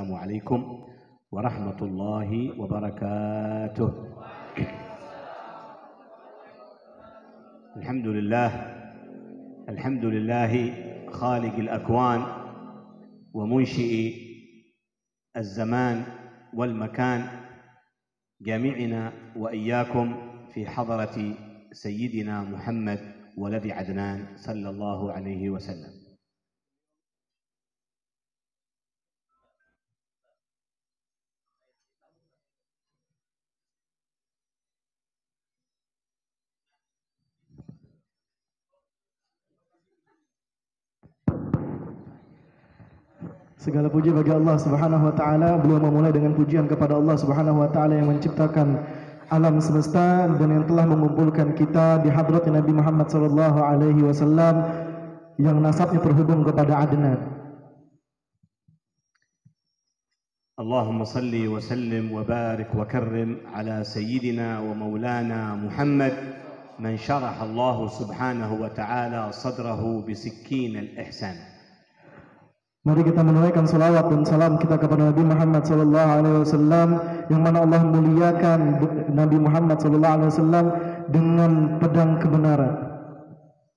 السلام عليكم ورحمة الله وبركاته. الحمد لله خالق الأكوان ومنشئ الزمان والمكان، جامعنا وإياكم في حضرة سيدنا محمد ولد عدنان صلى الله عليه وسلم. Segala puji bagi Allah Subhanahu wa taala. Beliau memulai dengan pujian kepada Allah Subhanahu wa taala yang menciptakan alam semesta dan yang telah mengumpulkan kita di hadrat Nabi Muhammad sallallahu alaihi wasallam yang nasabnya terhubung kepada Adnan. Allahumma salli wa sallim wa barik wa karrim ala sayyidina wa maulana Muhammad man syaraha Allah Subhanahu wa taala sadrahu bisikkin al-ihsan. Mari kita menunaikan salawat dan salam kita kepada Nabi Muhammad sallallahu alaihi wasallam yang mana Allah muliakan Nabi Muhammad sallallahu alaihi wasallam dengan pedang kebenaran.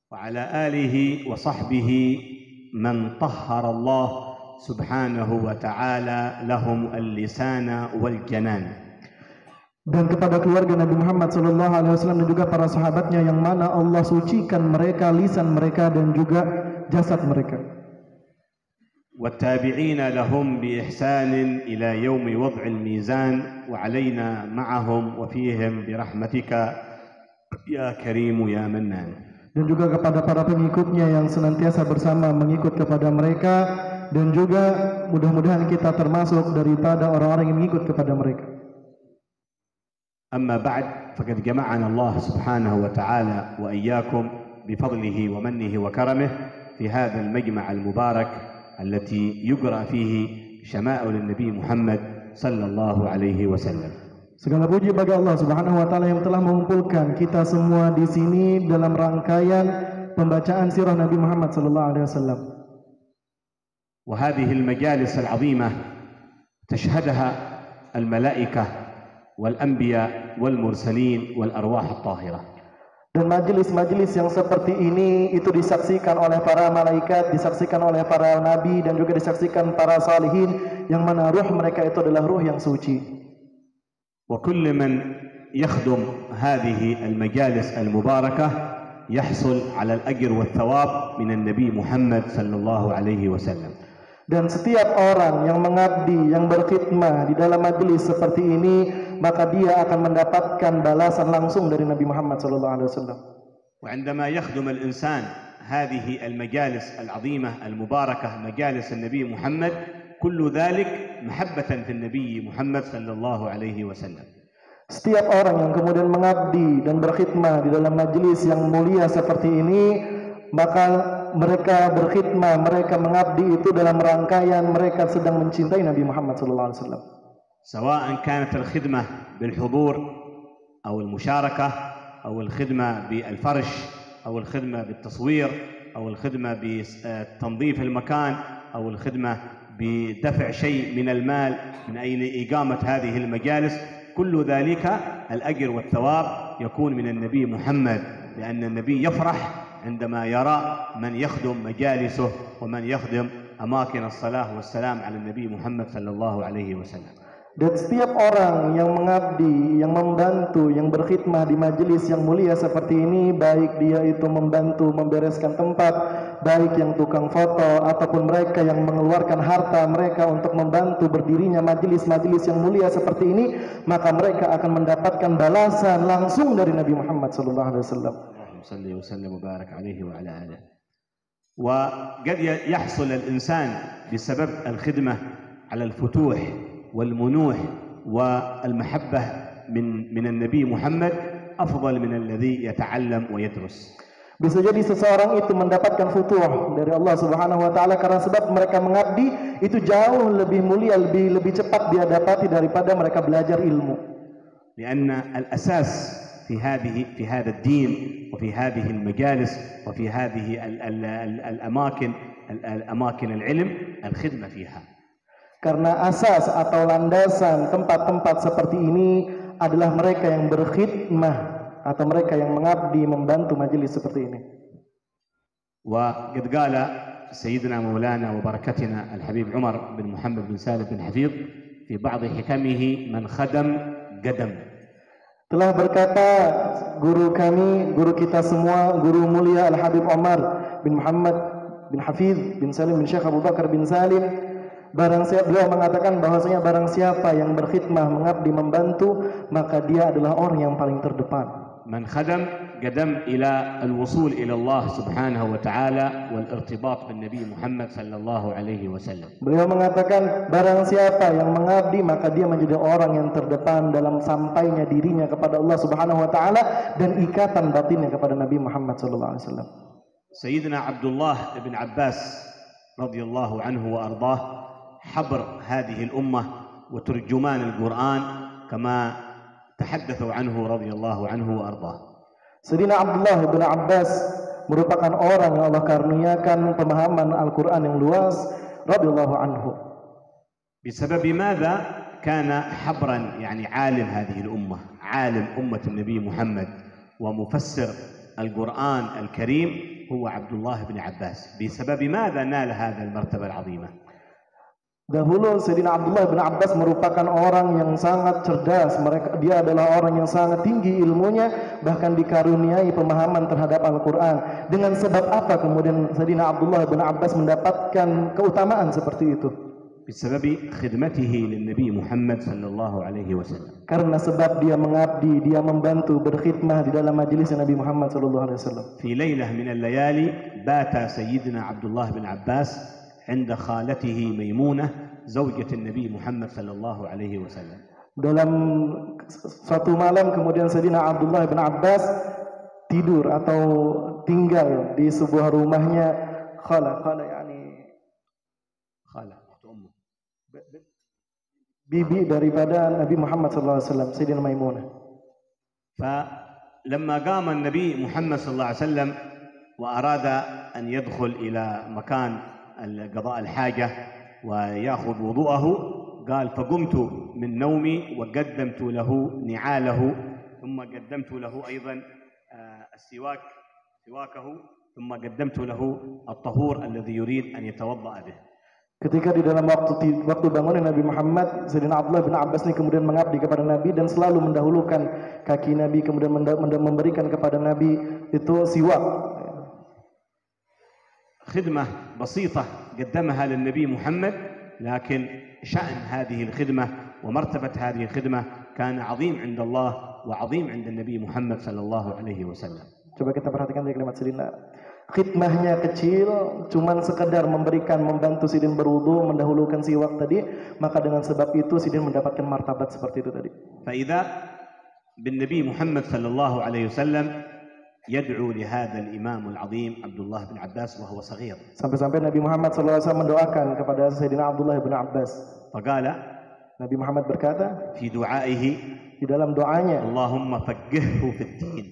Wa ala alihi wa sahbihi man tahhara Allah Subhanahu wa ta'ala lahum al-lisana wal janan. Dan kepada keluarga Nabi Muhammad sallallahu alaihi wasallam dan juga para sahabatnya yang mana Allah sucikan mereka, lisan mereka dan juga jasad mereka. والتابعين لهم بإحسان إلى يوم وضع الميزان وعلينا معهم وفيهم برحمتك يا كريم يا منان. Dan juga kepada para pengikutnya yang senantiasa bersama mengikut kepada mereka, dan juga mudah-mudahan kita termasuk daripada orang-orang yang mengikut kepada mereka. أما بعد فقد جمعنا الله سبحانه وتعالى وإياكم بفضله ومنه وكرمه في هذا المجمع المبارك التي يقرأ فيه شمائل النبي محمد صلى الله عليه وسلم. Segala puji bagi Allah Subhanahu wa taala yang telah mengumpulkan kita semua di sini dalam rangkaian pembacaan sirah Nabi Muhammad sallallahu alaihi wasallam. وهذه المجالس العظيمة تشهدها الملائكة والأنبياء والمرسلين والأرواح الطاهرة. Dan majelis-majelis yang seperti ini itu disaksikan oleh para malaikat, disaksikan oleh para nabi, dan juga disaksikan para salihin yang mana ruh mereka itu adalah ruh yang suci. وكل من يخدم هذه المجالس المباركة يحصل على الأجر والثواب من النبي محمد صلى الله عليه وسلم. Dan setiap orang yang mengabdi, yang berkhidmah di dalam majelis seperti ini, maka dia akan mendapatkan balasan langsung dari Nabi Muhammad sallallahu alaihi wasallam. وعندما يخدم الإنسان هذه المجالس العظيمة المباركة مجالس النبي محمد كل ذلك محبة في النبي محمد صلى الله عليه وسلم. Setiap orang yang kemudian mengabdi dan berkhidmah di dalam majelis yang mulia seperti ini, maka mereka berkhidmah, mereka mengabdi itu dalam rangkaian mereka sedang mencintai Nabi Muhammad sallallahu alaihi wasallam. سواء كانت الخدمة بالحضور أو المشاركة أو الخدمة بالفرش أو الخدمة بالتصوير أو الخدمة بتنظيف المكان أو الخدمة بدفع شيء من المال من أجل إقامة هذه المجالس، كل ذلك الأجر والثواب يكون من النبي محمد، لأن النبي يفرح عندما يرى من يخدم مجالسه ومن يخدم أماكن الصلاة والسلام على النبي محمد صلى الله عليه وسلم. Dan setiap orang yang mengabdi, yang membantu, yang berkhidmah di majelis yang mulia seperti ini, baik dia itu membantu membereskan tempat, baik yang tukang foto ataupun mereka yang mengeluarkan harta mereka untuk membantu berdirinya majelis-majelis yang mulia seperti ini, maka mereka akan mendapatkan balasan langsung dari Nabi Muhammad sallallahu alaihi wasallam. صلى وسلم وبارك عليه وعلى آله. وقد يحصل الإنسان بسبب الخدمة على الفتوح والمنوح والمحبة من النبي محمد أفضل من الذي يتعلم ويدرس. Bisa jadi seseorang itu mendapatkan futuh dari Allah Subhanahu wa taala karena sebab mereka mengabdi itu jauh lebih mulia, lebih cepat dia dapati daripada mereka belajar ilmu. لأن الأساس في هذا الدين وفي هذه المجالس وفي هذه الأماكن العلم الخدمة فيها. Karena asas atau landasan tempat-tempat seperti ini adalah mereka yang berkhidmah atau mereka yang mengabdi membantu majelis seperti ini. وقد قال سيدنا مولانا وبركتنا الحبيب عمر بن محمد بن سالم بن حفيظ في بعض حكمه من خدم قدم. Telah berkata guru kami, guru kita semua, guru mulia Al-Habib Umar bin Muhammad bin Hafidh bin Salim bin Syekh Abu Bakar bin Salim, beliau mengatakan bahwasanya barang siapa yang berkhidmah, mengabdi, membantu, maka dia adalah orang yang paling terdepan. من خدم قدم إلى الوصول إلى الله سبحانه وتعالى والارتباط بالنبي محمد صلى الله عليه وسلم. Beliau mengatakan barang siapa yang mengabdi maka dia menjadi orang yang terdepan dalam sampainya dirinya kepada Allah Subhanahu wa taala dan ikatan batinnya kepada Nabi Muhammad sallallahu alaihi wasallam. سيدنا عبد الله بن عباس رضي الله عنه وأرضاه حبر هذه الأمة وترجمان القرآن كما تحدثوا عنه رضي الله عنه وأرضاه. Sayyidina Abdullah bin Abbas merupakan orang yang Allah karuniakan pemahaman Al-Quran yang luas radhiyallahu anhu. بسبب ماذا كان حبرا يعني عالم هذه الأمة، عالم أمة النبي محمد ومفسر القرآن الكريم هو عبد الله بن عباس. بسبب ماذا نال هذا المرتبة العظيمة؟ Dahulu Sayyidina Abdullah bin Abbas merupakan orang yang sangat cerdas. Dia adalah orang yang sangat tinggi ilmunya, bahkan dikaruniai pemahaman terhadap Al-Quran. Dengan sebab apa kemudian Sayyidina Abdullah bin Abbas mendapatkan keutamaan seperti itu? بسبب خدمته للنبي محمد صلى الله عليه وسلم. Karena sebab dia mengabdi, dia membantu, berkhidmah di dalam majelis Nabi Muhammad sallallahu alaihi wasallam. في ليلة من الليالي بات سيدنا عبد الله بن عباس عند خالته ميمونة زوجة النبي محمد صلى الله عليه وسلم. Dalam suatu malam kemudian Sayyidina Abdullah bin Abbas tidur atau tinggal di sebuah rumahnya khala yani bibi daripada Nabi Muhammad sallallahu alaihi wasallam, Sayyidina Maimunah. فلما قام النبي محمد صلى الله عليه وسلم وأراد أن يدخل إلى مكان قضاء الحاجة ويأخذ وضوءه قال فقمت من نومي وقدمت له نعاله ثم قدمت له أيضا سواكه ثم قدمت له الطهور الذي يريد أن يتوضأ به. Ketika di dalam waktu bangunnya Nabi Muhammad, Sayyidina Abdullah bin Abbas ini kemudian mengabdi kepada Nabi dan selalu mendahulukan kaki Nabi, kemudian memberikan kepada Nabi itu siwak. خدمة بسيطة قدمها للنبي محمد، لكن شأن هذه الخدمة ومرتبة هذه الخدمة كان عظيم عند الله وعظيم عند النبي محمد صلى الله عليه وسلم. Coba kita perhatikan dari kalimat Sayyidina. Khidmahnya kecil, cuman sekedar membantu Sidin berwudu, mendahulukan siwak tadi, maka dengan sebab itu Sidin mendapatkan martabat seperti itu tadi. فإذا بالنبي محمد صلى الله عليه وسلم يدعو لهذا الإمام العظيم عبد الله بن عباس وهو صغير. Sampai-sampai Nabi Muhammad SAW mendoakan kepada Sayyidina Abdullah bin Abbas. فقال Nabi Muhammad berkata في دعائه di dalam doanya, اللهم فقهه في الدين.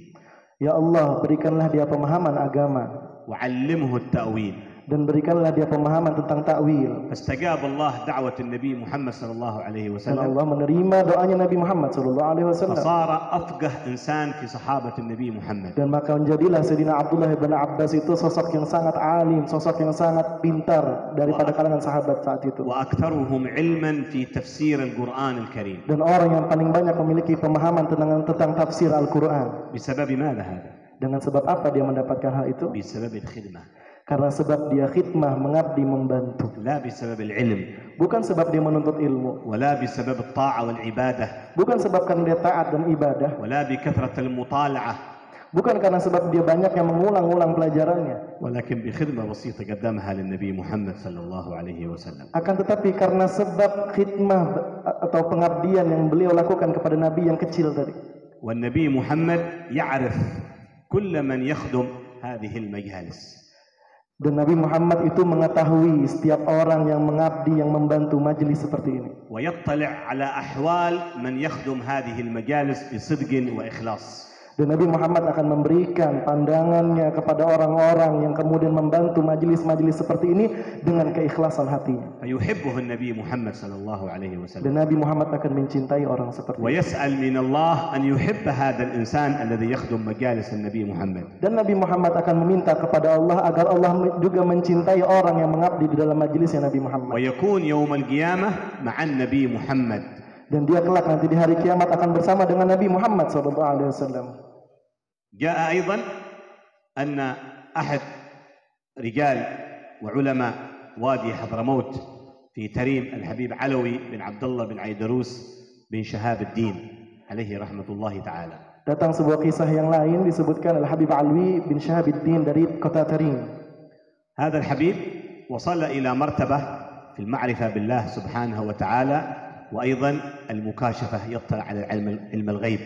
Ya Allah, berikanlah dia pemahaman agama. وعلمه التأويل. Dan berikanlah dia pemahaman tentang takwil. فاستجاب الله دعوة النبي محمد صلى الله عليه Dan وسلم. Allah menerima doanya Nabi Muhammad sallallahu alaihi wasallam. فصار أفقه إنسان في صحابة النبي محمد. Dan maka menjadilah Sayyidina Abdullah bin Abbas itu sosok yang sangat alim, sosok yang sangat pintar daripada kalangan sahabat saat itu. وأكثرهم علما في تفسير القرآن الكريم. Dan orang yang paling banyak memiliki pemahaman tentang tafsir Al-Quran. بسبب ماذا هذا؟ Dengan sebab apa dia mendapatkan hal itu? بسبب الخدمة. Karena sebab dia khidmah, mengabdi, membantu. لا بسبب العلم. Bukan sebab dia menuntut ilmu. ولا بسبب الطاعة والعبادة. Bukan sebab karena dia taat dan ibadah. ولا بكثرة المطالعة. Bukan karena sebab dia banyak yang mengulang-ulang pelajarannya. ولكن بخدمة بسيطة قدمها للنبي محمد صلى الله عليه وسلم. Akan tetapi karena sebab khidmah atau pengabdian yang beliau lakukan kepada Nabi yang kecil tadi. والنبي محمد يعرف كل من يخدم هذه المجالس. Dan Nabi Muhammad itu mengetahui setiap orang yang mengabdi, yang membantu majelis seperti ini. ويطلع على أحوال من يخدم هذه المجالس بصدق وإخلاص. Dan Nabi Muhammad akan memberikan pandangannya kepada orang-orang yang kemudian membantu majelis-majelis seperti ini dengan keikhlasan hatinya. فيحبه النبي محمد صلى الله عليه وسلم. Dan Nabi Muhammad akan mencintai orang seperti itu. ويسأل من الله أن يحب هذا الإنسان الذي يخدم مجالس النبي محمد. Dan Nabi Muhammad akan meminta kepada Allah agar Allah juga mencintai orang yang mengabdi di dalam majelisnya Nabi Muhammad. ويكون يوم القيامة مع النبي محمد. Dan dia kelak nanti di hari kiamat akan bersama dengan Nabi Muhammad SAW. جاء أيضا أن أحد رجال وعلماء وادي حضرموت في تريم الحبيب علوي بن عبد الله بن عيدروس بن شهاب الدين عليه رحمة الله تعالى. Datang sebuah kisah yang lain disebutkan Al-Habib Alwi bin Shahabuddin dari kota Tarim. هذا الحبيب وصل إلى مرتبة في المعرفة بالله سبحانه وتعالى وأيضا المكاشفة يطلع على علم الغيب.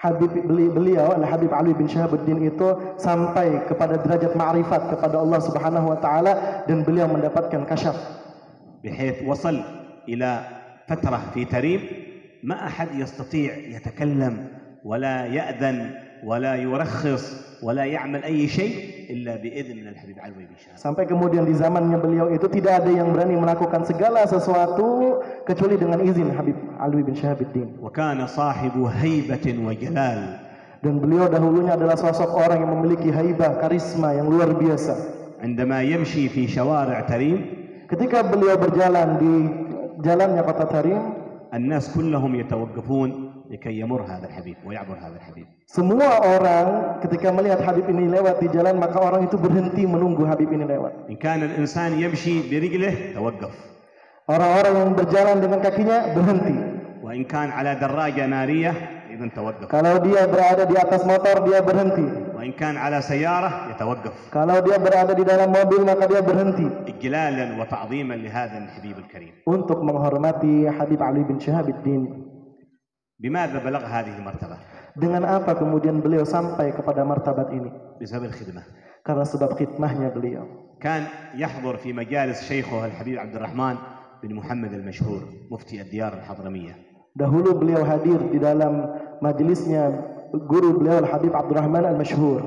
Beliau Al-Habib Alwi bin Shahabuddin itu sampai kepada derajat ma'rifat kepada Allah Subhanahu wa taala dan beliau mendapatkan kasyaf. بحيث وصل إلى فترة في تريم ما أحد يستطيع يتكلم ولا يأذن ولا يرخص ولا يعمل أي شيء إلا بإذن من الحبيب علوي بن شهاب. Sampai kemudian di zamannya beliau itu tidak ada yang berani melakukan segala sesuatu kecuali dengan izin Habib Alwi bin Shahabuddin. وكان صاحب هيبة وجلال. Dan beliau dahulunya adalah sosok orang yang memiliki haibah, karisma yang luar biasa. عندما يمشي في شوارع تريم, ketika beliau berjalan di jalannya kota Tarim, الناس كلهم يتوقفون لكي يمر هذا الحبيب ويعبر هذا الحبيب. Semua orang ketika melihat Habib ini lewat di jalan, maka orang itu berhenti menunggu Habib ini lewat. إن كان الإنسان يمشي برجله توقف. Orang-orang yang berjalan dengan kakinya berhenti. وإن كان على دراجة نارية إذن توقف. Kalau dia berada di atas motor, dia berhenti. وإن كان على سيارة يتوقف. Kalau dia berada di dalam mobil, maka dia berhenti. إجلالا وتعظيما لهذا الحبيب الكريم. Untuk menghormati Habib Ali bin Shahabuddin. بماذا بلغ هذه المرتبة؟ Dengan apa kemudian beliau sampai kepada martabat ini? بسبب الخدمة. Karena sebab khidmahnya beliau. كان يحضر في مجالس شيخه الحبيب عبد الرحمن بن محمد المشهور مفتي الديار الحضرمية. Dahulu beliau hadir di dalam majelisnya guru beliau Al-Habib Abdurrahman Al-Mashhur.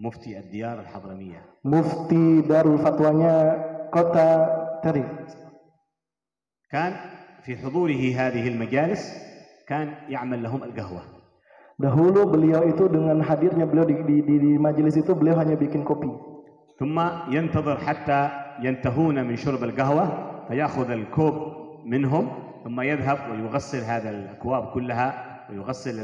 مفتي الديار الحضرمية. Mufti Darul Fatwanya kota Tarim. كان في حضوره هذه المجالس كان يعمل لهم القهوة. Dahulu beliau itu dengan hadirnya beliau di majelis itu beliau hanya bikin kopi. ثم ينتظر حتى ينتهون من شرب القهوة فيأخذ الكوب منهم ثم يذهب ويغسل هذا الأكواب كلها ويغسل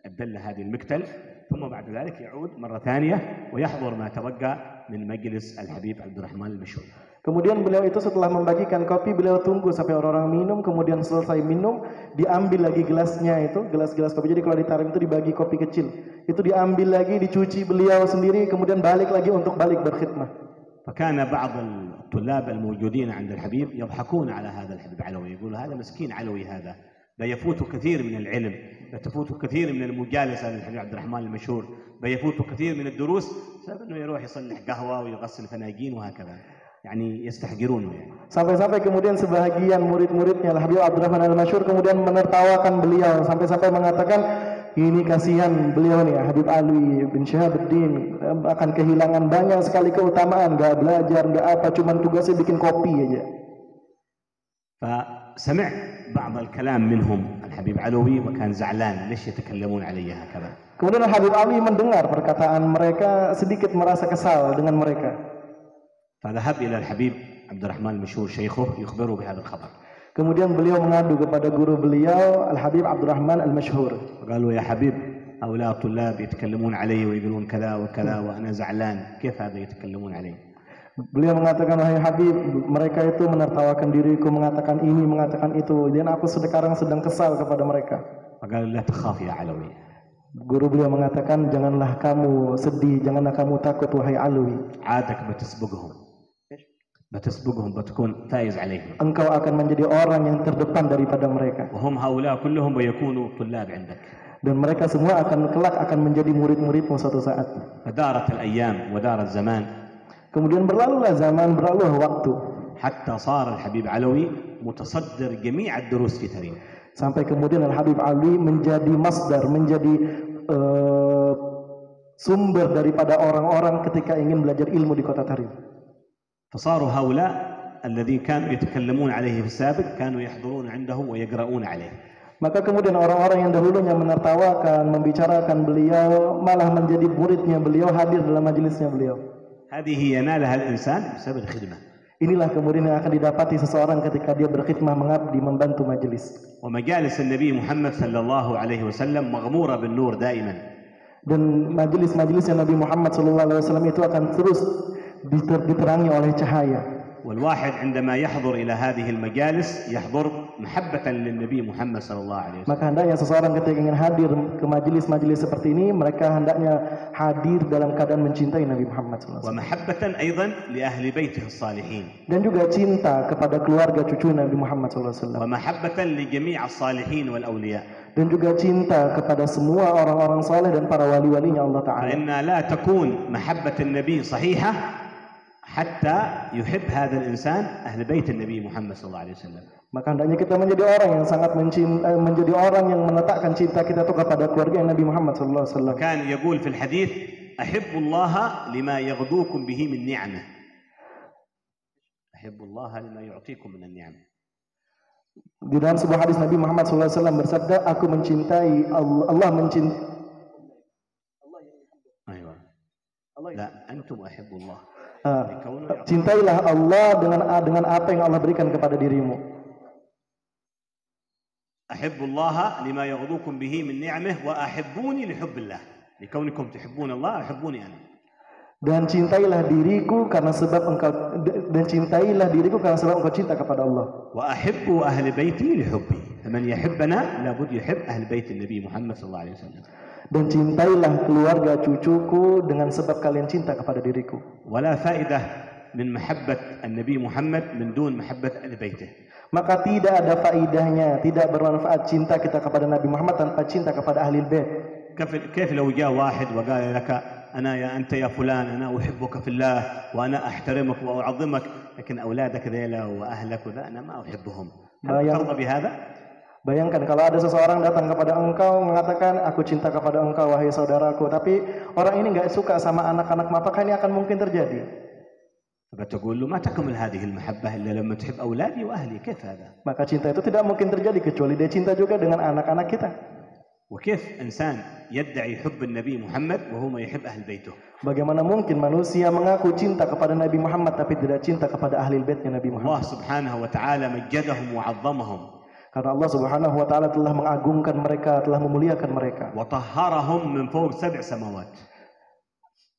الدلة هذه المكتل ثم بعد ذلك يعود مرة ثانية ويحضر ما تبقى من مجلس الحبيب عبد الرحمن المشهور. Kemudian beliau itu setelah membagikan kopi, beliau tunggu sampai orang-orang minum, kemudian selesai minum, diambil lagi gelasnya itu, gelas-gelas kopi. Jadi kalau di Tarim itu dibagi kopi kecil. Itu diambil lagi, dicuci beliau sendiri, kemudian balik lagi untuk balik berkhidmah. فكان بعض الطلاب الموجودين عند الحبيب يضحكون على هذا الحبيب علوي، يقول هذا مسكين علوي هذا، بيفوت كثير من العلم، بتفوت كثير من المجالسة للحبيب عبد الرحمن المشهور، بيفوت كثير من الدروس بسبب انه يروح يصلح قهوة ويغسل فناجين وهكذا. يعني يستحقرونه يعني. Sampai-sampai kemudian sebahagian murid-muridnya Habib Abdurrahman Al-Mashhur kemudian menertawakan beliau sampai-sampai mengatakan ini kasihan beliau nih Habib Alwi bin Shahabuddin akan kehilangan banyak sekali keutamaan, enggak belajar, enggak apa, cuma tugasnya bikin kopi aja. فسمع بعض الكلام منهم الحبيب علوي وكان زعلان ليش يتكلمون علي هكذا. Kemudian Habib Alwi mendengar perkataan mereka, sedikit merasa kesal dengan mereka. فذهب إلى الحبيب عبد الرحمن المشهور شيخه يخبره بهذا الخبر. Kemudian beliau mengadu kepada guru beliau Al-Habib Abdurrahman Al-Mashhur. قالوا يا حبيب هؤلاء الطلاب يتكلمون علي ويقولون كذا وكذا وأنا زعلان كيف هذا يتكلمون علي. Beliau mengatakan, wahai Habib, mereka itu menertawakan diriku, mengatakan ini, mengatakan itu, dan aku sekarang sedang kesal kepada mereka. فقال لا تخاف يا علوي. Guru beliau mengatakan, janganlah kamu sedih, janganlah kamu takut wahai Alwi. عادك بتسبقهم بتكون فائز عليهم. Engkau akan menjadi orang yang terdepan daripada mereka. وهم هؤلاء كلهم بيكونوا طلاب عندك. Dan mereka semua kelak akan menjadi murid-muridmu suatu saat. فدارت الأيام ودار الزمان. Kemudian berlalulah zaman, berlalulah waktu. حتى صار الحبيب علوي متصدر جميع الدروس في تريم. Sampai kemudian Al-Habib Alwi menjadi masdar, menjadi sumber daripada orang-orang ketika ingin belajar ilmu di kota Tarim. فصاروا هؤلاء الذين كانوا يتكلمون عليه في السابق كانوا يحضرون عنده ويقرؤون عليه. Maka kemudian orang-orang yang dahulunya menertawakan, membicarakan beliau, malah menjadi muridnya beliau, hadir dalam majelisnya beliau. هذه ينالها الإنسان بسبب الخدمة. Inilah kemudian yang akan didapati seseorang ketika dia berkhidmah, mengabdi, membantu majelis. ومجالس النبي محمد صلى الله عليه وسلم مغمورة بالنور دائما. Dan majelis-majelis yang Nabi Muhammad SAW itu akan terus diterangi oleh cahaya. والواحد عندما يحضر إلى هذه المجالس يحضر محبة للنبي محمد صلى الله عليه وسلم. Maka hendaknya seseorang ketika ingin hadir ke majelis-majelis seperti ini, mereka hendaknya hadir dalam keadaan mencintai Nabi Muhammad SAW. ومحبة أيضا لأهل بيته الصالحين. Dan juga cinta kepada keluarga cucu Nabi Muhammad SAW. ومحبة لجميع الصالحين والأولياء. Dan juga cinta kepada semua orang-orang saleh dan para wali-walinya Allah Ta'ala. فإن لا تكون محبة النبي صحيحة حتى يحب هذا الإنسان أهل بيت النبي محمد صلى الله عليه وسلم. Maka hendaknya kita menjadi orang yang sangat menjadi orang yang meletakkan cinta kita itu kepada keluarga Nabi Muhammad sallallahu alaihi wasallam. كان يقول في الحديث أحب الله لما يغدوكم به من نعمه. أحب الله لما يعطيكم من النعم. Di dalam sebuah hadis Nabi Muhammad sallallahu alaihi wasallam bersabda, aku mencintai Allah mencintai. أيوة. لا أنتم أحب الله. Cintailah Allah dengan apa yang Allah berikan kepada dirimu. أحب الله لما يغدوكم به من نعمه وأحبوني لحب الله لكونكم تحبون الله أحبوني أنا. Dan cintailah diriku karena sebab engkau cinta kepada Allah. وأحبوا أهل بيتي لحبي فمن يحبنا لابد يحب أهل بيت النبي محمد صلى الله عليه وسلم. Dan cintailah keluarga cucuku dengan sebab kalian cinta kepada diriku. ولا فائدة من محبة النبي محمد من دون محبة أهل بيته. Maka tidak ada faidahnya, tidak bermanfaat cinta kita kepada Nabi Muhammad tanpa cinta kepada ahli bait. كيف لو جاء واحد وقال لك أنا يا أنت يا فلان أنا أحبك في الله وأنا أحترمك وأعظمك لكن أولادك ذيلا وأهلك وذا أنا ما أحبهم. هل ترضى بهذا؟ Bayangkan kalau ada seseorang datang kepada engkau mengatakan aku cinta kepada engkau wahai saudaraku, tapi orang ini enggak suka sama anak-anak, apakah ini akan mungkin terjadi? فتقول له ما تكمل هذه المحبة إلا لما تحب أولادي وأهلي كيف هذا؟ Maka cinta itu tidak mungkin terjadi kecuali dia cinta juga dengan anak-anak kita. وكيف إنسان يدعي حب النبي محمد وهو ما يحب أهل بيته؟ Bagaimana mungkin manusia mengaku cinta kepada Nabi Muhammad tapi tidak cinta kepada ahli baitnya Nabi Muhammad? Allah Subhanahu wa taala majjadahum wa 'azzamahum. Karena Allah Subhanahu wa taala telah mengagungkan mereka, telah memuliakan mereka. وطهرهم من فوق 7 سماوات.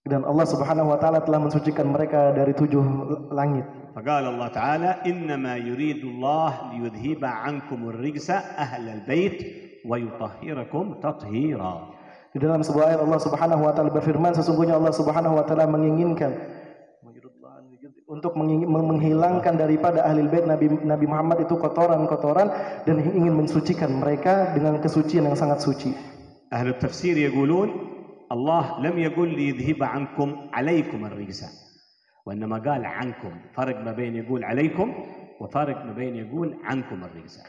Dan Allah Subhanahu wa taala telah mensucikan mereka dari 7 langit. فقال الله تعالى إنما يريد الله ليذهب عنكم الرجس أهل البيت ويطهركم تطهيرا. Di dalam sebuah ayat Allah Subhanahu wa taala berfirman, sesungguhnya Allah Subhanahu wa taala menginginkan untuk menghilangkan daripada ahli bait Nabi Muhammad itu kotoran-kotoran dan ingin mensucikan mereka dengan kesucian yang sangat suci. أهل التفسير يقولون الله لم يقل ليذهب عنكم عليكم الرجس وإنما قال عنكم. فرق ما بين يقول عليكم وفرق ما بين يقول عنكم الرجس.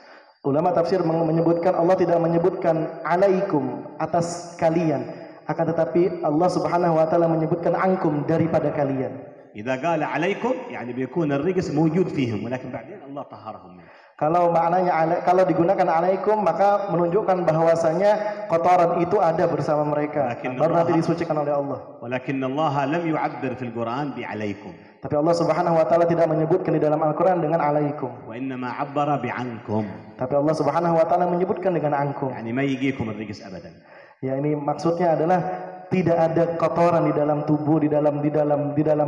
Ulama tafsir menyebutkan Allah tidak menyebutkan alaikum atas kalian, akan tetapi Allah Subhanahu wa taala menyebutkan ankum daripada kalian. إذا قال عليكم يعني بيكون الرجس موجود فيهم ولكن بعدين الله طهرهم منه. Kalau maknanya kalau digunakan alaikum maka menunjukkan bahwasanya kotoran itu ada bersama mereka, baru nanti disucikan oleh Allah. ولكن الله لم يعبر في القرآن بعليكم. Tapi Allah Subhanahu wa taala tidak menyebutkan di dalam Al-Qur'an dengan alaikum. وإنما عبر بعنكم. Tapi Allah Subhanahu wa taala menyebutkan dengan ankum. يعني ما يجيكم الرجس أبدا. Ya, ini maksudnya adalah tidak ada kotoran di dalam tubuh, di dalam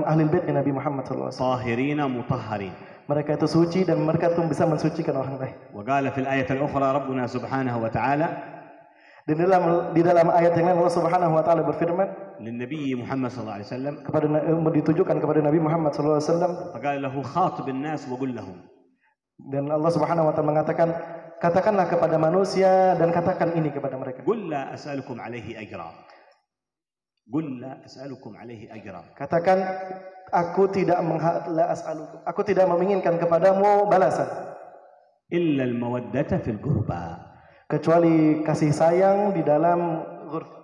ahli baitnya Nabi Muhammad sallallahu alaihi wasallam. طاهرين مطهرين. Mereka itu suci dan mereka itu bisa mensucikan orang lain. وقال في الآية الأخرى ربنا سبحانه وتعالى Dan di dalam ayat yang lain Allah Subhanahu wa taala berfirman للنبي محمد صلى الله عليه وسلم ditujukan kepada Nabi Muhammad sallallahu alaihi wasallam, فقال له خاطب الناس وقل لهم. Dan Allah Subhanahu wa taala mengatakan, katakanlah kepada manusia dan katakan ini kepada mereka. قل لا أسألكم عليه أجرا. قل لا أسألكم عليه أجرا. Katakan aku tidak menginginkan kepadamu balasan. إلا المودة في القربى. Kecuali kasih sayang di dalam ghurfah.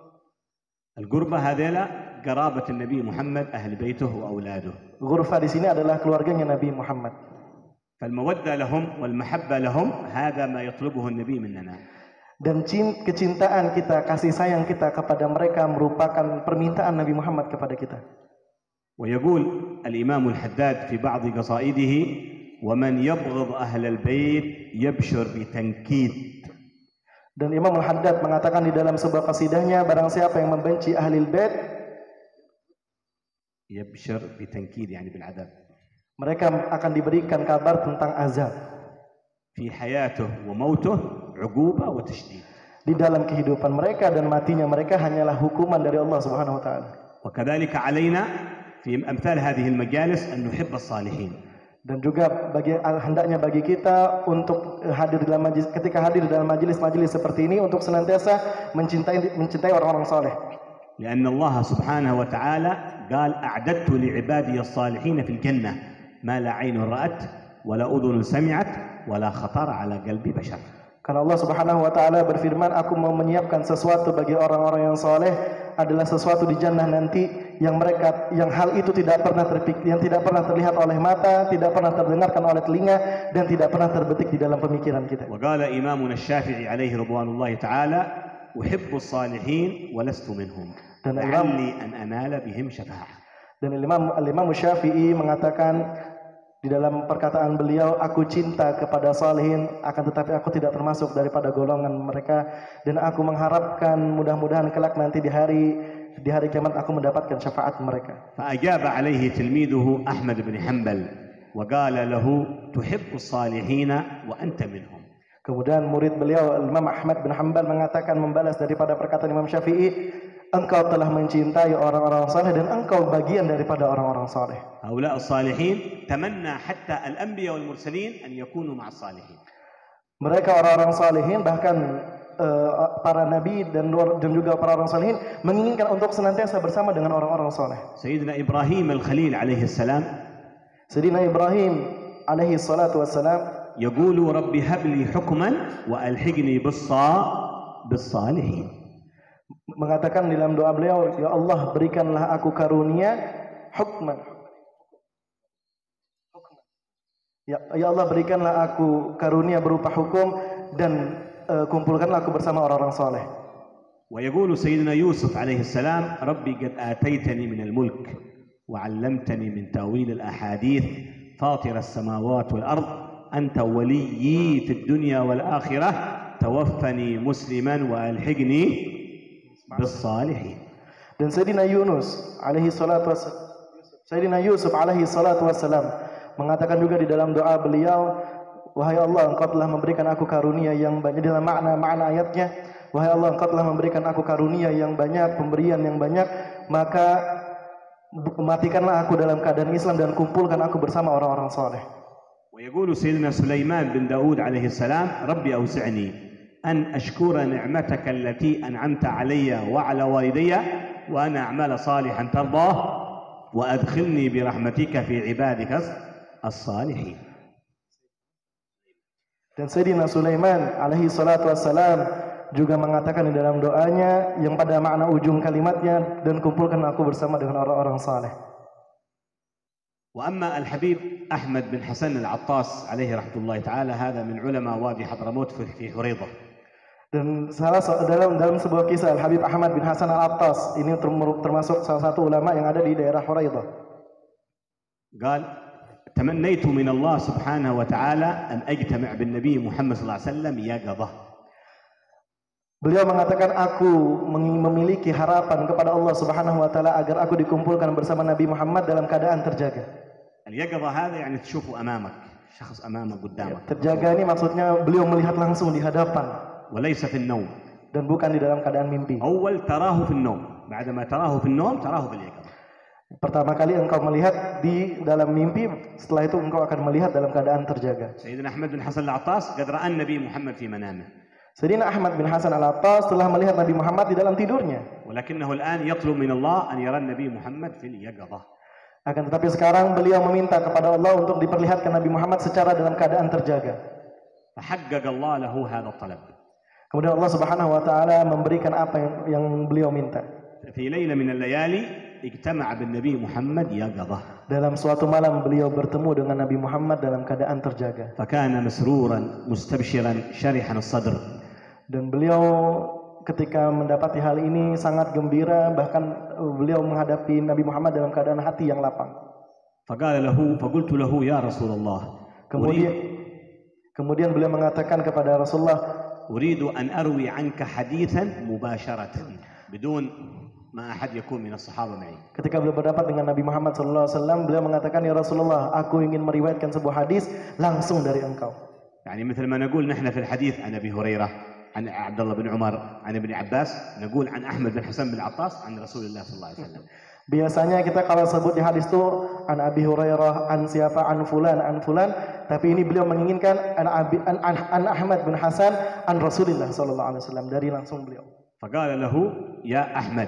القربى هذيلا قرابة النبي محمد أهل بيته وأولاده. Ghurfah di sini adalah keluarganya Nabi Muhammad. فالمودة لهم والمحبة لهم هذا ما يطلبه النبي مننا. Dan kecintaan kita, kasih sayang kita kepada mereka merupakan permintaan Nabi Muhammad kepada kita. ويقول الإمام الحداد في بعض قصائده: ومن يبغض أهل البيت يبشر بتنكيد. Dan Imam Al-Haddad mengatakan di dalam sebuah qasidahnya, barang siapa yang membenci Ahlul Bait, يبشر بتنكيد يعني بالعذاب. Mereka akan diberikan kabar tentang azab. في حياته وموته عقوبة وتشديد. Di dalam kehidupan mereka dan matinya mereka hanyalah hukuman dari Allah Subhanahu wa taala. وكذلك علينا في أمثال هذه المجالس أن نحب الصالحين. Dan juga hendaknya bagi kita untuk hadir dalam majlis, ketika hadir dalam majelis-majelis seperti ini untuk senantiasa mencintai orang-orang saleh. لأن الله سبحانه وتعالى قال: أعددت لعبادي الصالحين في الجنة ما لا عين رأت ولا أذن سمعت ولا خطر على قلب بشر. Karena Allah Subhanahu wa taala berfirman, aku mau menyiapkan sesuatu bagi orang-orang yang saleh adalah sesuatu di jannah nanti yang hal itu tidak pernah terlihat oleh mata, tidak pernah terdengarkan oleh telinga dan tidak pernah terbetik di dalam pemikiran kita. وقال إمامنا الشافعي عليه رضوان الله تعالى: أحب الصالحين ولست منهم لعلي أن أنال بهم شفاعة. Dan Imam Syafi'i mengatakan di dalam perkataan beliau, aku cinta kepada salihin, akan tetapi aku tidak termasuk daripada golongan mereka, dan aku mengharapkan mudah-mudahan kelak nanti di hari kiamat aku mendapatkan syafaat mereka. فأجاب عليه تلميذه أحمد بن حنبل وقال له: تحب الصالحين وأنت منهم. Kemudian murid beliau Imam Ahmad bin Hanbal mengatakan, membalas daripada perkataan Imam Syafi'i, engkau telah mencintai orang-orang saleh dan engkau bagian daripada orang-orang saleh. هؤلاء الصالحين تمنى حتى الأنبياء والمرسلين أن يكونوا مع الصالحين. Mereka orang-orang salihin, bahkan para nabi dan juga para orang salihin menginginkan untuk senantiasa bersama dengan orang-orang saleh. سيدنا إبراهيم الخليل عليه السلام Sayyidina Ibrahim alaihi salatu wassalam يقول: ربي هب لي حكما وألحقني بالصالحين. mengatakan di dalam doa beliau, ya Allah berikanlah aku karunia hukman. Ya Allah berikanlah aku karunia berupa hukum dan kumpulkanlah aku bersama orang-orang saleh. ويقول سيدنا يوسف عليه السلام: ربي قد آتيتني من الملك وعلمتني من تأويل الأحاديث فاطر السماوات والأرض أنت وليي في الدنيا والآخرة توفني مسلما وألحقني بالصالحين. Dan Sayyidina Yusuf alaihi salatu wassalam mengatakan juga di dalam doa beliau, wahai Allah, engkau telah memberikan aku karunia yang banyak. Dalam makna ayatnya, wahai Allah, engkau telah memberikan aku karunia yang banyak, pemberian yang banyak, maka matikanlah aku dalam keadaan Islam dan kumpulkan aku bersama orang-orang saleh. ويقول سيدنا سليمان بن داود عليه السلام: ربي أوسعني أن أشكر نعمتك التي أنعمت علي وعلى والدي وأن أعمل صالحا ترضاه وأدخلني برحمتك في عبادك الصالحين. Dan Sayyidina Sulaiman alaihi salatu wassalam juga mengatakan di dalam doanya yang pada makna ujung kalimatnya, dan kumpulkan aku bersama dengan orang-orang saleh. وأما الحبيب أحمد بن حسن العطاس عليه رحمة الله تعالى هذا من علماء وادي حضرموت في حريضة. Dan dalam sebuah kisah, Al-Habib Ahmad bin Hasan Al-Attas ini termasuk salah satu ulama yang ada di daerah Huraidah. قال: تمنيت من الله سبحانه وتعالى أن أجتمع بالنبي محمد صلى الله عليه وسلم يقظة. Beliau mengatakan, aku memiliki harapan kepada Allah Subhanahu wa taala agar aku dikumpulkan bersama Nabi Muhammad dalam keadaan terjaga. اليقظة هذا يعني تشوفه أمامك، شخص أمامك قدامك. Terjaga ini maksudnya beliau melihat langsung di hadapan. وليس في النوم. Dan bukan di dalam keadaan mimpi. أول تراه في النوم، بعدما تراه في النوم تراه في اليقظة. Pertama kali engkau melihat di dalam mimpi, setelah itu engkau akan melihat dalam keadaan terjaga. سيدنا أحمد بن حسن العطاس قد رأى النبي محمد في منامه. Sayyidina Ahmad bin Hasan Al-Attas telah melihat Nabi Muhammad di dalam tidurnya. ولكنه الآن يطلب من الله أن يرى النبي محمد في اليقظة. Akan tetapi sekarang beliau meminta kepada Allah untuk diperlihatkan Nabi Muhammad secara dalam keadaan terjaga. فحقق الله له هذا الطلب. Kemudian Allah Subhanahu wa taala memberikan apa yang beliau minta. في ليلة من الليالي اجتمع بالنبي محمد يقظة. Dalam suatu malam beliau bertemu dengan Nabi Muhammad dalam keadaan terjaga. فكان مسرورا مستبشرا شرحا الصدر. Dan beliau ketika mendapati hal ini sangat gembira, bahkan beliau menghadapi Nabi Muhammad dalam keadaan hati yang lapang. فقلت له يا رسول الله. Kemudian beliau mengatakan kepada Rasulullah, أريد أن أروي عنك حديثا مباشرة بدون ما أحد يكون من الصحابة معي. Ketika beliau berdapat dengan Nabi Muhammad SAW, beliau mengatakan, ya Rasulullah, aku ingin meriwayatkan sebuah hadis langsung dari engkau. يعني مثل ما نقول نحن في الحديث عن أبي هريرة عن عبد الله بن عمر عن ابن عباس نقول عن أحمد بن حسن بن عطاس عن رسول الله صلى الله عليه وسلم. Biasanya kita kalau sebut di hadis itu an Abi Hurairah, an siapa, an fulan, tapi ini beliau menginginkan an Ahmad bin Hasan, an Rasulullah sallallahu alaihi wasallam, dari langsung beliau. فقال له يا أحمد.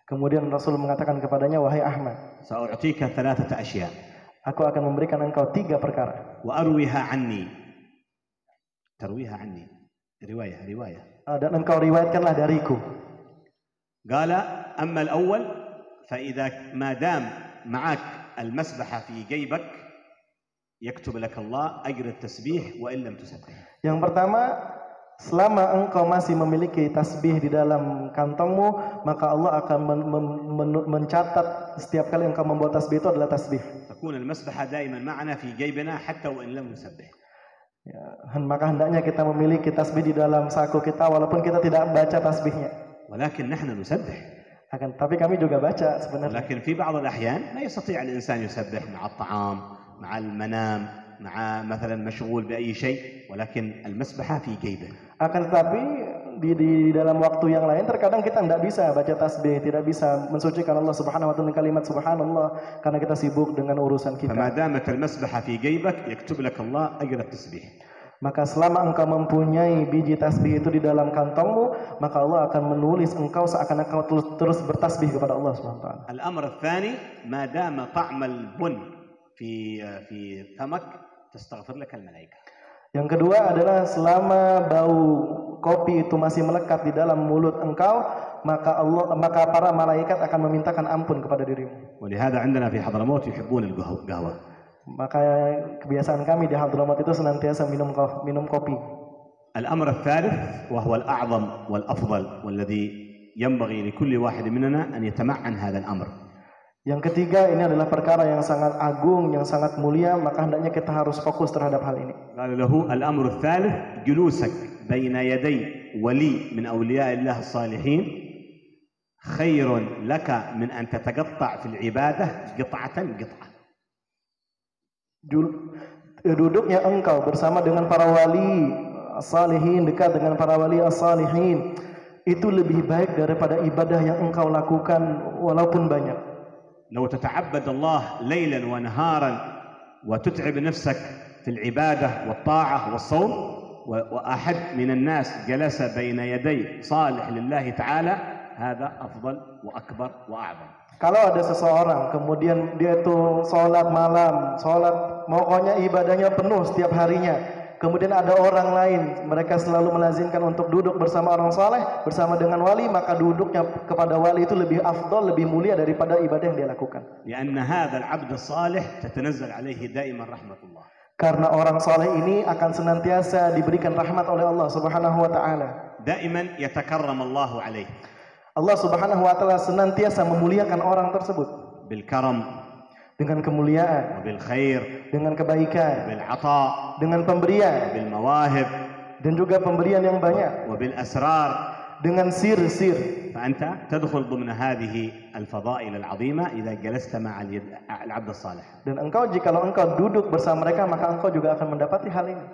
Kemudian Rasul mengatakan kepadanya, wahai Ahmad, سأعطيك 3 أشياء. Aku akan memberikan engkau 3 perkara. وأرويها عني. ترويها عني. رواية. Dan engkau riwayatkanlah dariku. قال أما الأول فإذا ما دام معك المسبحة في جيبك يكتب لك الله أجر التسبيح وإن لم تسبح. Yang pertama, selama engkau masih memiliki tasbih di dalam kantongmu, maka Allah akan mencatat setiap kali engkau membawa tasbih itu adalah tasbih. تكون المسبحة دائما معنا في جيبنا حتى وإن لم نسبح. Ya, maka hendaknya kita memiliki tasbih di dalam saku kita walaupun kita tidak baca tasbihnya. ولكن نحن نسبح. Tapi kami juga baca sebenarnya. لكن في بعض الأحيان ما يستطيع الإنسان يسبح مع الطعام مع المنام مع مثلا مشغول بأي شيء ولكن المسبحة في جيبه. Akan tetapi di dalam waktu yang lain terkadang kita tidak bisa baca tasbih, tidak bisa mensucikan Allah Subhanahu wa taala dengan kalimat subhanallah karena kita sibuk dengan urusan kita. فما دامت المسبحة في جيبك يكتب لك الله أجر التسبيح. Maka selama engkau mempunyai biji tasbih itu di dalam kantongmu, maka Allah akan menulis engkau seakan engkau terus bertasbih kepada Allah Subhanahu wa taala. الأمر الثاني ما دام طعم البن في فمك تستغفر لك الملائكة. Yang kedua adalah selama bau kopi itu masih melekat di dalam mulut engkau, maka para malaikat akan memintakan ampun kepada dirimu. ولهذا عندنا في حضرموت يحبون القهوة. Maka kebiasaan kami di Hadramaut itu senantiasa minum kopi. الأمر الثالث وهو الأعظم والأفضل والذي ينبغي لكل واحد مننا أن يتمعن هذا الأمر. Yang ketiga, ini adalah perkara yang sangat agung, yang sangat mulia, maka hendaknya kita harus fokus terhadap hal ini. قال له الأمر الثالث جلوسك بين يدي ولي من أولياء الله الصالحين خير لك من أن تتقطع في العبادة قطعة. Duduknya engkau bersama dengan para wali as-salihin, dekat dengan para wali as-salihin, itu lebih baik daripada ibadah yang engkau lakukan walaupun banyak. لو تتعبد الله ليلا ونهارا وتتعب نفسك في العبادة والطاعة والصوم وأحد من الناس جلس بين يدي صالح لله تعالى هذا أفضل وأكبر وأعظم. Kalau ada seseorang kemudian dia itu sholat malam, pokoknya ibadahnya penuh setiap harinya, kemudian ada orang lain, mereka selalu melazimkan untuk duduk bersama orang saleh, bersama dengan wali, maka duduknya kepada wali itu lebih afdal, lebih mulia daripada ibadah yang dia lakukan. لأن هذا العبد الصالح تتنزل عليه دائما رحمة الله. Karena orang saleh ini akan senantiasa diberikan rahmat oleh Allah Subhanahu wa taala. دائما يتكرم الله عليه. Allah Subhanahu wa taala senantiasa memuliakan orang tersebut بالكرم, dengan kemuliaan, وبالخير, dengan kebaikan, وبالعطاء, dengan pemberian, وبالمواهب, dan juga pemberian yang banyak, وبالأسرار. dengan sir-sir. فأنت تدخل ضمن هذه الفضائل العظيمة إذا جلست مع العبد الصالح. Dan jikalau engkau duduk bersama mereka, maka engkau juga akan mendapati hal ini.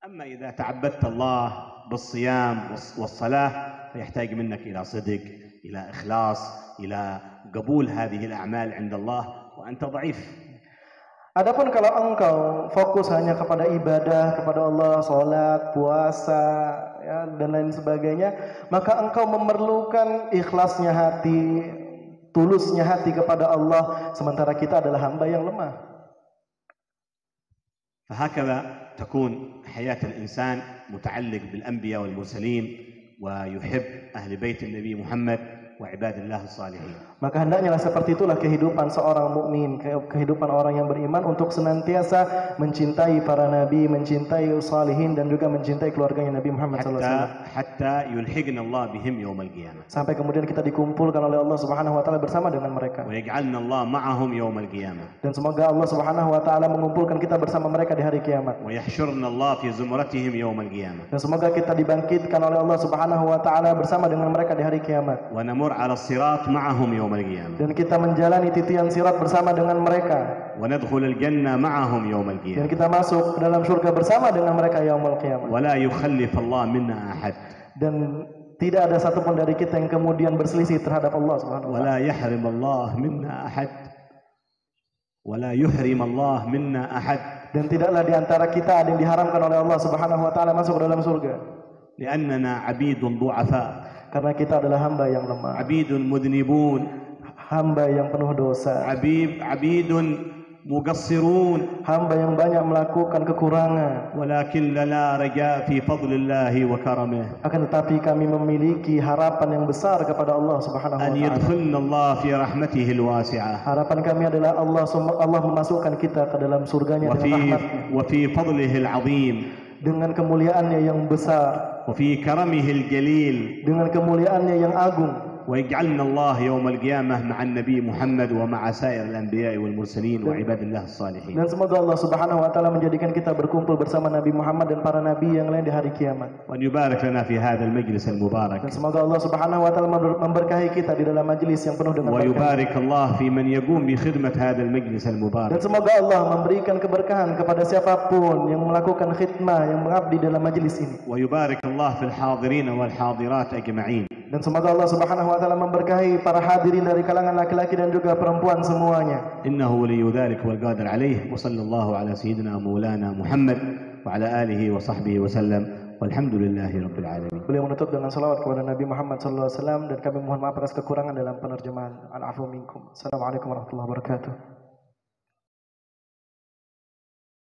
أما إذا تعبدت الله بالصيام والصلاة فيحتاج منك إلى صدق، إلى إخلاص، إلى قبول هذه الأعمال عند الله وأنت ضعيف. Adapun kalau engkau fokus hanya kepada ibadah kepada Allah, salat, puasa, ya, dan lain sebagainya, maka engkau memerlukan ikhlasnya hati, tulusnya hati kepada Allah, sementara kita adalah hamba yang lemah. فهكذا تكون حياة الإنسان متعلق بالأنبياء والمرسلين ويحب أهل بيت النبي محمد وعباد الله الصالحين. Maka hendaknya seperti itulah kehidupan seorang mukmin, kehidupan orang yang beriman untuk senantiasa mencintai para nabi, mencintai salihin dan juga mencintai keluarganya Nabi Muhammad SAW. حتى يلحقنا الله بهم يوم القيامة. Sampai kemudian kita dikumpulkan oleh Allah Subhanahu wa taala bersama dengan mereka. ويجعلنا الله معهم يوم القيامة. Dan semoga Allah Subhanahu wa taala mengumpulkan kita bersama mereka di hari kiamat. ويحشرنا الله في زمرتهم يوم القيامة. Dan semoga kita dibangkitkan oleh Allah Subhanahu wa taala bersama dengan mereka di hari kiamat. ونمر على الصراط معهم يوم القيامة. Dan kita menjalani titian sirat bersama dengan mereka. وندخل الجنة معهم يوم Dan القيامة. kita masuk ke dalam surga bersama dengan mereka yaumul qiyamah. ولا يخلف الله منا أحد. Dan tidak ada satupun dari kita yang kemudian berselisih terhadap Allah Subhanahu wa taala. ولا يحرم الله منا أحد. ولا يحرم الله منا أحد. Dan tidaklah di antara kita ada yang diharamkan oleh Allah Subhanahu wa taala masuk ke dalam surga. لأننا عبيد ضعفاء. Karena kita adalah hamba yang lemah, عبيد مذنبون. hamba yang penuh dosa, عبيد مقصرون. hamba yang banyak melakukan kekurangan. ولكن لنا رجاء في فضل الله وكرمه. Akan tetapi kami memiliki harapan yang besar kepada Allah Subhanahu wa أن taala. يدخلنا الله في رحمته الواسعة. Harapan kami adalah Allah memasukkan kita ke dalam surganya dengan rahmatnya, وفي فضله العظيم. dengan kemuliaannya yang besar, وفي كرمه الجليل. dengan kemuliaannya yang agung. ويجعلنا الله يوم القيامة مع النبي محمد ومع سائر الأنبياء والمرسلين وعباد الله الصالحين. Dan semoga Allah Subhanahu wa taala menjadikan kita berkumpul bersama Nabi Muhammad dan para nabi yang lain di hari kiamat. وأن يبارك لنا في هذا المجلس المبارك. Dan semoga Allah Subhanahu wa taala memberkahi kita di dalam majelis yang penuh dengan berkah. ويبارك الله في من يقوم بخدمة هذا المجلس Dan المبارك. semoga Allah memberikan keberkahan kepada siapapun yang melakukan khidmah, yang mengabdi dalam majelis ini. ويبارك الله في الحاضرين والحاضرات أجمعين. Dan semoga Allah Subhanahu wa taala memberkahi para hadirin dari kalangan laki-laki dan juga perempuan semuanya. إنه ولي ذلك والقادر عليه. وصلى الله على سيدنا مولانا محمد وعلى آله وصحبه وسلم والحمد لله رب العالمين. Beliau menutup dengan salawat kepada Nabi Muhammad sallallahu alaihi wasallam dan kami mohon maaf atas kekurangan dalam penerjemahan. Al-afu minkum. Assalamualaikum warahmatullahi wabarakatuh.